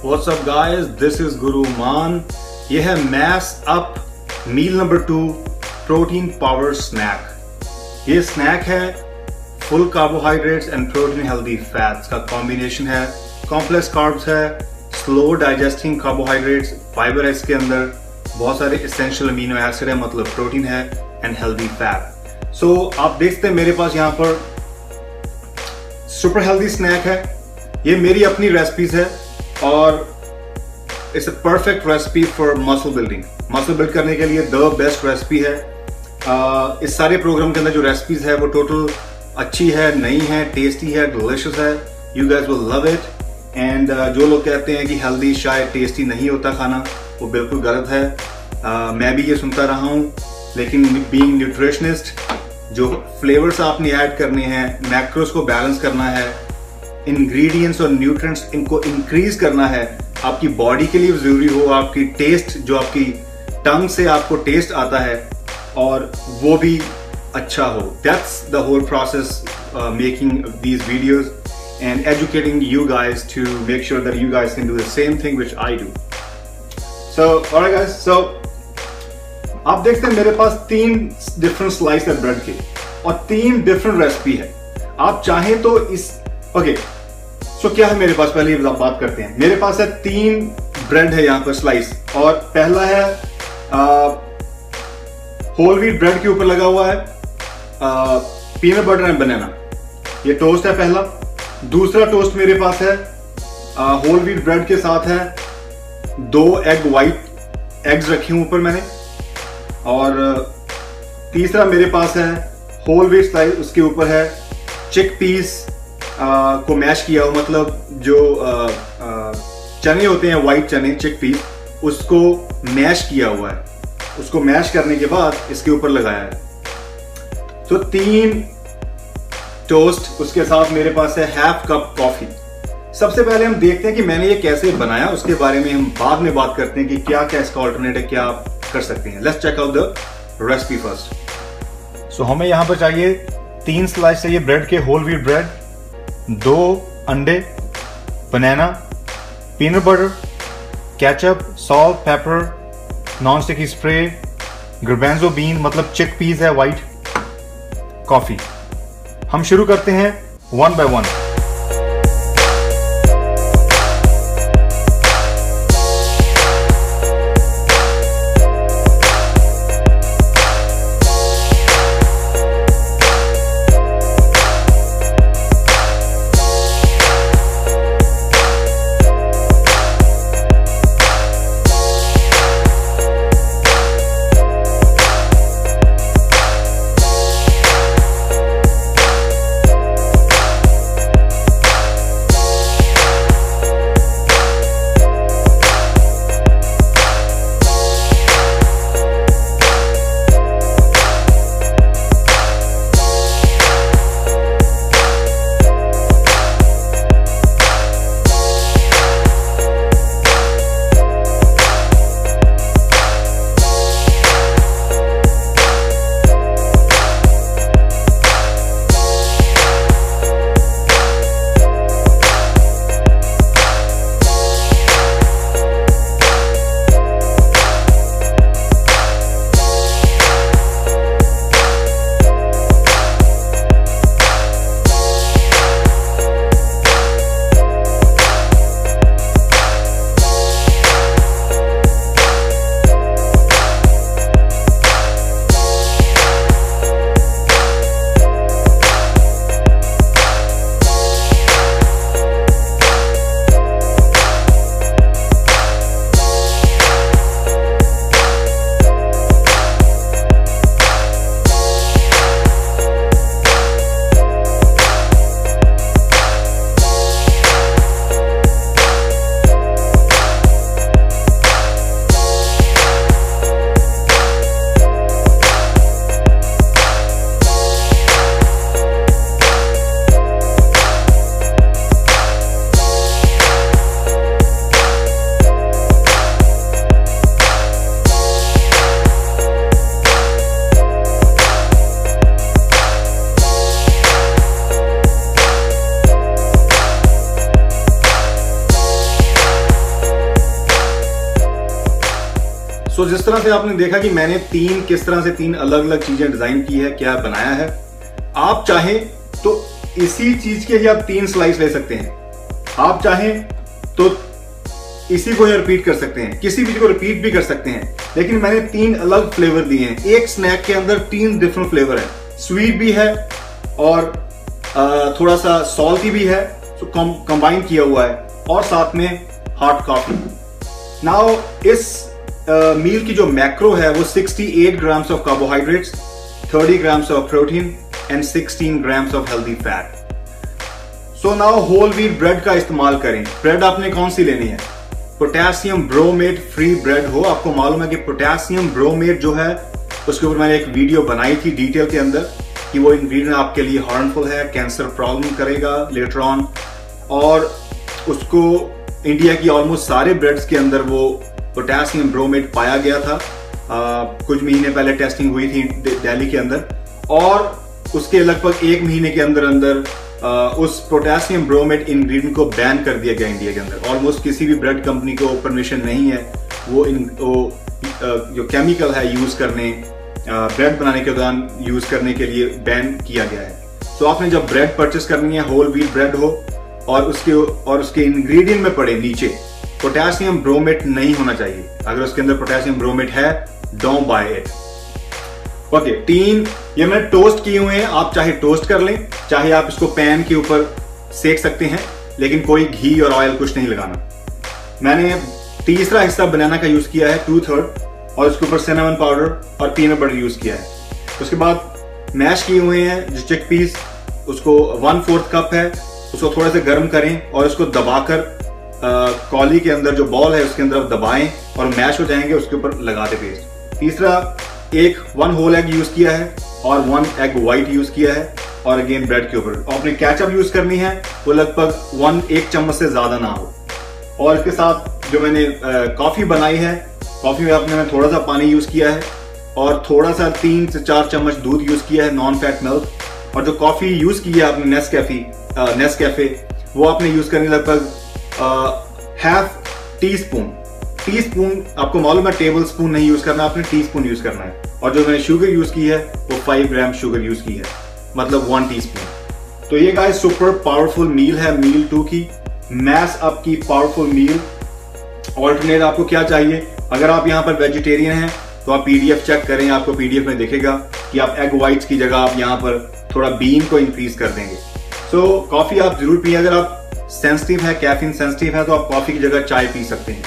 What's up guys, this is Guru Maan. ये है mess up मील number 2 protein power snack. ये snack है full carbohydrates and protein healthy fats का combination है। Complex carbs है, slow digesting carbohydrates, fibre है इसके अंदर, बहुत सारे एसेंशियल अमीनो एसिड है, मतलब प्रोटीन है एंड हेल्दी फैट। सो आप देखते हैं मेरे पास यहाँ पर सुपर हेल्दी स्नैक है। ये मेरी अपनी रेसिपीज है और it's a perfect recipe for muscle building. Muscle build करने के लिए द बेस्ट रेसिपी है। इस सारे प्रोग्राम के अंदर जो रेसिपीज है वो टोटल अच्छी है, नई है, टेस्टी है, डिलिशियस है। You guys will love it. And जो लोग कहते हैं कि हेल्दी शायद टेस्टी नहीं होता खाना, वो बिल्कुल गलत है। मैं भी ये सुनता रहा हूँ, लेकिन बीइंग न्यूट्रिशनिस्ट, जो फ्लेवर्स आपने ऐड करने हैं, मैक्रोस को बैलेंस करना है, इंग्रेडिएंट्स और न्यूट्रिएंट्स इनको इंक्रीज करना है, आपकी बॉडी के लिए जरूरी हो, आपकी टेस्ट जो आपकी टंग से आपको टेस्ट आता है और वो भी अच्छा हो। That's the whole process making these videos and educating you guys to make sure that you guys can do the same thing which I do. So alright guys, so आप देखते हैं मेरे पास 3 डिफरेंट स्लाइस है bread के और 3 different recipe है। आप चाहें तो इस सो क्या है मेरे पास, पहले ये बात करते हैं। मेरे पास है 3 ब्रेड है यहाँ पर स्लाइस, और पहला है होल व्हीट ब्रेड के ऊपर लगा हुआ है पीनट बटर एंड बनाना। ये टोस्ट है पहला। दूसरा टोस्ट मेरे पास है होल व्हीट ब्रेड के साथ है 2 एग वाइट एग्स रखे हुए ऊपर मैंने, और तीसरा मेरे पास है होल व्हीट स्लाइस, उसके ऊपर है चिक पीस को मैश किया हुआ, मतलब जो चने होते हैं वाइट चने, चिक पीस, उसको मैश किया हुआ है। उसको मैश करने के बाद इसके ऊपर लगाया है। तो 3 टोस्ट, उसके साथ मेरे पास है हाफ कप कॉफी। सबसे पहले हम देखते हैं कि मैंने ये कैसे बनाया, उसके बारे में हम बाद में बात करते हैं कि क्या क्या इसका ऑल्टरनेट है, क्या आप कर सकते हैं। Let's check out the recipe first. So हमें यहां पर चाहिए 3 स्लाइस चाहिए ब्रेड के, होल व्हीट ब्रेड, 2 अंडे, banana, peanut butter, ketchup, salt, pepper, non sticky spray, garbanzo bean मतलब चिक पीस है वाइट, कॉफी। हम शुरू करते हैं 1 बाय 1। सो जिस तरह से आपने देखा कि मैंने किस तरह से तीन अलग अलग चीजें डिजाइन की है, क्या बनाया है, आप चाहें तो इसी चीज के ही आप 3 स्लाइस ले सकते हैं। आप चाहें तो इसी को रिपीट कर सकते हैं, किसी भी चीज को रिपीट भी कर सकते हैं, लेकिन मैंने 3 अलग फ्लेवर दिए हैं। एक स्नैक के अंदर 3 डिफरेंट फ्लेवर है, स्वीट भी है और थोड़ा सा सॉल्टी भी है, तो कंबाइन किया हुआ है, और साथ में हॉट कॉफी। नाउ इस मील की जो मैक्रो है वो 68 grams of carbohydrates, 30 grams of protein and 16 grams of healthy fat. So now whole wheat bread का इस्तेमाल करें। ब्रेड आपने कौन सी लेनी है? पोटेशियम ब्रोमेट फ्री ब्रेड हो। आपको मालूम है कि पोटेशियम ब्रोमेट जो है उसके ऊपर मैंने एक वीडियो बनाई थी डिटेल के अंदर कि वो इंग्रेडिएंट आपके लिए हार्मफुल है, कैंसर प्रॉब्लम करेगा लेटर ऑन, और उसको इंडिया की ऑलमोस्ट सारे ब्रेड्स के अंदर वो पोटेशियम ब्रोमेट पाया गया था। कुछ महीने पहले टेस्टिंग हुई थी दिल्ली के अंदर, और उसके लगभग 1 महीने के अंदर अंदर उस पोटेशियम ब्रोमेट इंग्रेडिएंट को बैन कर दिया गया इंडिया के अंदर। ऑलमोस्ट किसी भी ब्रेड कंपनी को परमिशन नहीं है वो जो केमिकल है यूज करने, ब्रेड बनाने के दौरान यूज करने के लिए बैन किया गया है। तो आपने जब ब्रेड परचेस करनी है, होल व्हीट ब्रेड हो और उसके इंग्रेडिएंट में पड़े नीचे पोटेशियम ब्रोमेट नहीं होना चाहिए। अगर उसके अंदर पोटेशियम ब्रोमेट है, डोंट बाय इट। ओके, 3 ये मैंने टोस्ट किए हुए हैं। आप चाहे टोस्ट कर लें, चाहे आप इसको पैन के ऊपर सेक सकते हैं, लेकिन कोई घी और ऑयल कुछ नहीं लगाना। मैंने तीसरा हिस्सा बनाना का यूज किया है 2/3, और उसके ऊपर सिनेमन पाउडर और पीनट बटर यूज किया है। उसके बाद मैश किए हुए हैं जो चिक पीस, उसको 1/4 कप है, उसको थोड़ा सा गर्म करें और उसको दबाकर कॉली के अंदर जो बॉल है उसके अंदर आप दबाएं और मैश हो जाएंगे, उसके ऊपर लगा दे पेस्ट। तीसरा 1 होल एग यूज किया है और 1 एग व्हाइट यूज किया है, और अगेन ब्रेड के ऊपर आपने केचप यूज करनी है, वो लगभग 1 चम्मच से ज्यादा ना हो। और इसके साथ जो मैंने कॉफी बनाई है, कॉफी में आपने मैं थोड़ा सा पानी यूज किया है और थोड़ा सा 3 से 4 चम्मच दूध यूज किया है, नॉन फैट मिल्क। और जो कॉफी यूज की है आपने नेस्कैफे, वो आपने यूज करनी लगभग हाफ टीस्पून। आपको मालूम है टेबल स्पून नहीं यूज करना, आपने टीस्पून यूज करना है। और जो मैंने शुगर यूज की है वो 5 ग्राम शुगर यूज की है, मतलब 1 टीस्पून। तो ये गाइस सुपर पावरफुल मील है, मील 2 की मैश अप की पावरफुल मील। ऑल्टरनेट आपको क्या चाहिए? अगर आप यहाँ पर वेजिटेरियन हैं तो आप पीडीएफ चेक करें, आपको पीडीएफ में दिखेगा कि आप एग व्हाइट्स की जगह आप यहाँ पर थोड़ा बीन को इंक्रीज कर देंगे। सो कॉफी आप जरूर पिए। अगर आप सेंसिटिव है, कैफीन सेंसिटिव है, तो आप कॉफी की जगह चाय पी सकते हैं।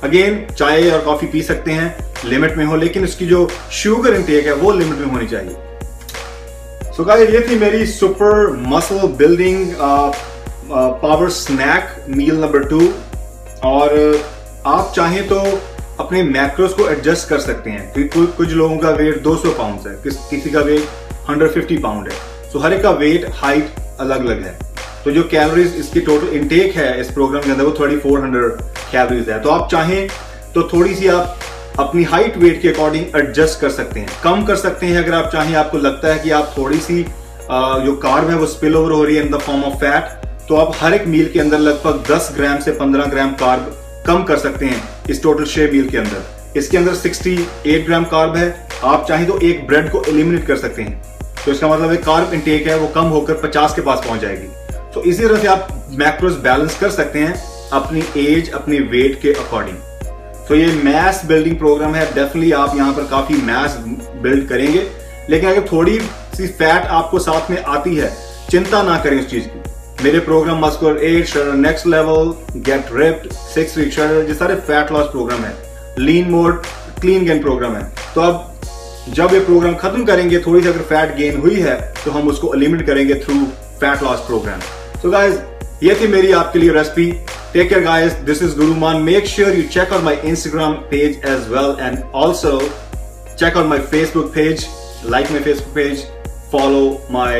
अगेन चाय और कॉफी पी सकते हैं, लिमिट में हो, लेकिन उसकी जो शुगर इंटेक है वो लिमिट में होनी चाहिए। सो गाइस, ये थी मेरी super muscle building power snack meal number 2। और आप चाहें तो अपने मैक्रोस को एडजस्ट कर सकते हैं, क्योंकि कुछ लोगों का वेट 200 पाउंड है, किसी का वेट 150 पाउंड है। सो हर एक का वेट हाइट अलग अलग है, तो जो कैलोरीज इसकी टोटल इनटेक है इस प्रोग्राम के अंदर वो 3400 कैलोरीज है। तो आप चाहें तो थोड़ी सी आप अपनी हाइट वेट के अकॉर्डिंग एडजस्ट कर सकते हैं, कम कर सकते हैं अगर आप चाहें। आपको लगता है कि आप थोड़ी सी जो कार्ब है वो स्पिल ओवर हो रही है in the form of fat, तो आप हर एक मील के अंदर लगभग 10 ग्राम से 15 ग्राम कार्ब कम कर सकते हैं इस टोटल 6 मील के अंदर। इसके अंदर 68 ग्राम कार्ब है, आप चाहें तो एक ब्रेड को एलिमिनेट कर सकते हैं, तो इसका मतलब है कार्ब इंटेक है वो कम होकर 50 के पास पहुंच जाएगी। तो इसी तरह से आप मैक्रोस बैलेंस कर सकते हैं अपनी एज, अपनी वेट के अकॉर्डिंग। तो ये मैस बिल्डिंग प्रोग्राम है, डेफिनेटली आप यहाँ पर काफी मैस बिल्ड करेंगे। लेकिन अगर थोड़ी सी फैट आपको साथ में आती है, चिंता ना करें उस चीज की। मेरे programme muscular edge, shutter next level, get ripped, 6 week shutter, ये सारे फैट लॉस प्रोग्राम है। Lean mode, clean gain programme है। तो अब जब ये प्रोग्राम खत्म करेंगे, थोड़ी सी अगर फैट गेन हुई है तो हम उसको एलिमिनेट करेंगे through fat loss programme. So guys, ये थी मेरी आपके लिए recipe. Take care guys, this is Guruman. Make sure you check out my Instagram page as well, and also check out my Facebook page, like my Facebook page, follow my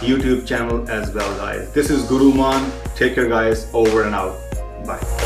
YouTube channel as well guys. This is Guruman. Take care guys, over and out. Bye.